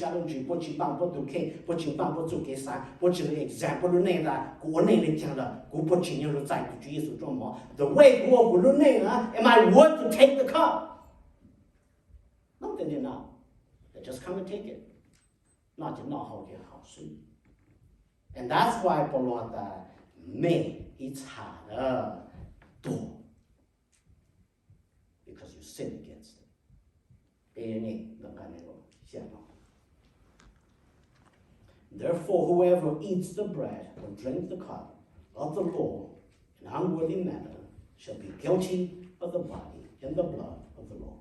家人举不举办不都看，不举办不做给啥，不举个 example 内的，国内的讲的，国不仅有在主耶稣中嘛，the way 国不论内啊 ，am I worth to take the cup? No, they're not. They just come and take it. 那就闹好件好事。And that's why 保罗的美一差的多 ，because you sin against it. 别人呢，能干那个想法。Therefore, whoever eats the bread or drinks the cup of the Lord in an unworthy manner shall be guilty of the body and the blood of the Lord.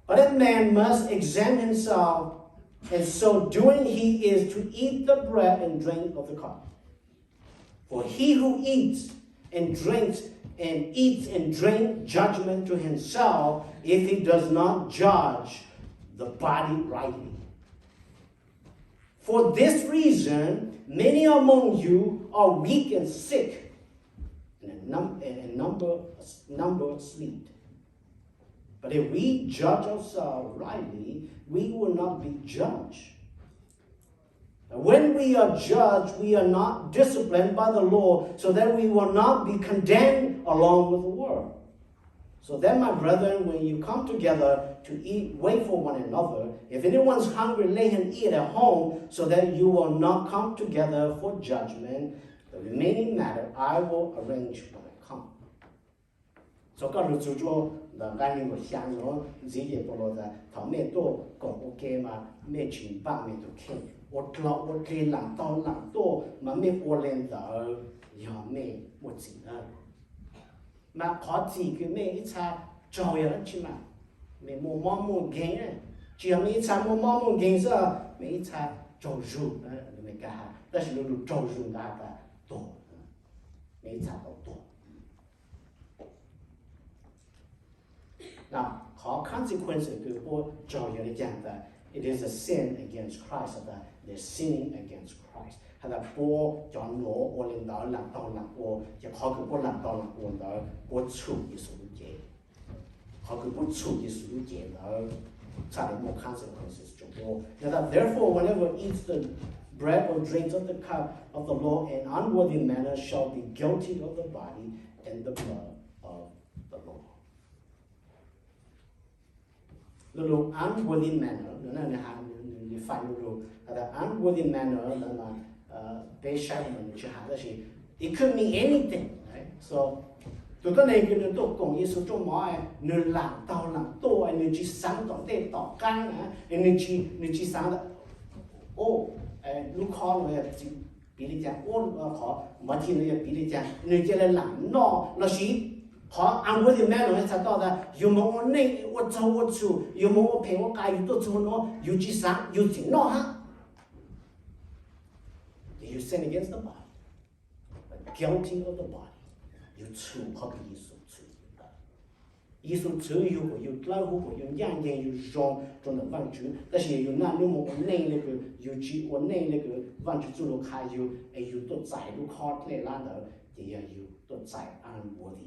But a man must examine himself, and so doing he is to eat the bread and drink of the cup. For he who eats and drinks judgment to himself if he does not judge the body rightly. For this reason, many among you are weak and sick, and a number sleep. But if we judge ourselves rightly, we will not be judged. And when we are judged, we are not disciplined by the law, so that we will not be condemned along with the world. So then, my brethren, when you come together to eat, wait for one another. If anyone's hungry, let him eat at home, so that you will not come together for judgment. The remaining matter I will arrange when I come. So, God will do the guiding of Xiang, Zia Poloda, Tomato, Go okay, ma, Machin, Bang, to King, or Clock, or Kay, Lang, Tong, Lang, Do, Ma, me, or Lenda, Ya, me, what's in her? 嘛，考自己咩一查教育去嘛，没冇毛冇见啊，只要没查冇毛冇见是啊，没查教育没干哈，但是路教育那个多，没查到多。那好 consequences 对我教育来讲的 ，it is a sin against Christ 的 ，they're sinning against Christ。他的波叫挪我领导领导领我，也好个不领导领我的我处一数节，好个不处一数节的，差点没 consequences 就多。那他 therefore whenever eats the bread or drinks of the cup of the law in unworthy manner shall be guilty of the body and the blood of the law. Little unworthy manner, 那你翻little 他的 unworthy manner 那么。被杀的人去喊的是 it could mean anything, right? So 多多那个人都讲耶稣做嘛哎，你懒到懒多哎，你去上到得到干啊，你去上的，哦，路考了也比你讲，我考没听了也比你讲，你这来懒孬，那是好按我的买弄才到的，有么我内我走我出，有么我陪我家有多走孬，有去上有进孬哈。You sin against the body, but guilty of the body. You 处好个耶稣处的，耶稣处有个有老虎个有两件有上中的万主，但是有那你我内那个有去我内那个万主做了开有有多在路考来拉的，也要有多在按我的。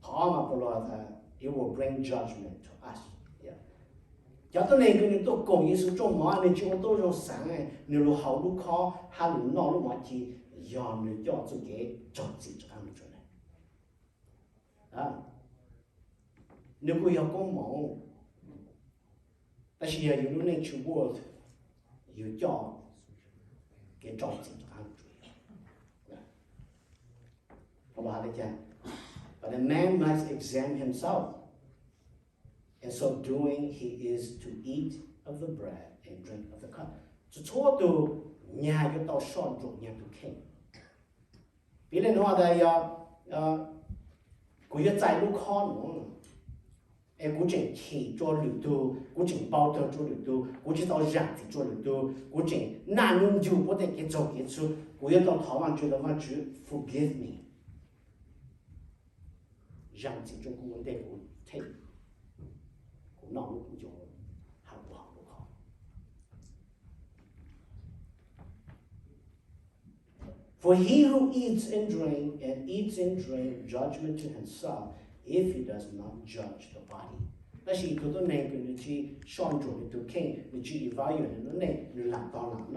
好嘛，不罗的 ，it will bring judgment to us. 要到那个人都讲耶稣做嘛，你就我都用上哎，你路好路考，还路闹路嘛去，让你叫自己做自己看不出来，啊，你不要讲忙，但是要有那去work，有叫给做自己看不出来，好不好？来讲 ，But a man must examine himself. And so doing, he is to eat of the bread and drink of the cup. 就错都伢要到上中伢都看。别人的话的要古要在路考农，古正去做绿豆，古正包头做绿豆，古正到日子做绿豆，古正那农就不得给做给出，古要到台湾去的话就 forgive me， 日子就古得古 take。闹路就还不好不好。For he who eats and drink judgment to himself, if he does not judge the body. 但是佢都能佢哋知上咗你都傾，你知以外嘅人都能你難當難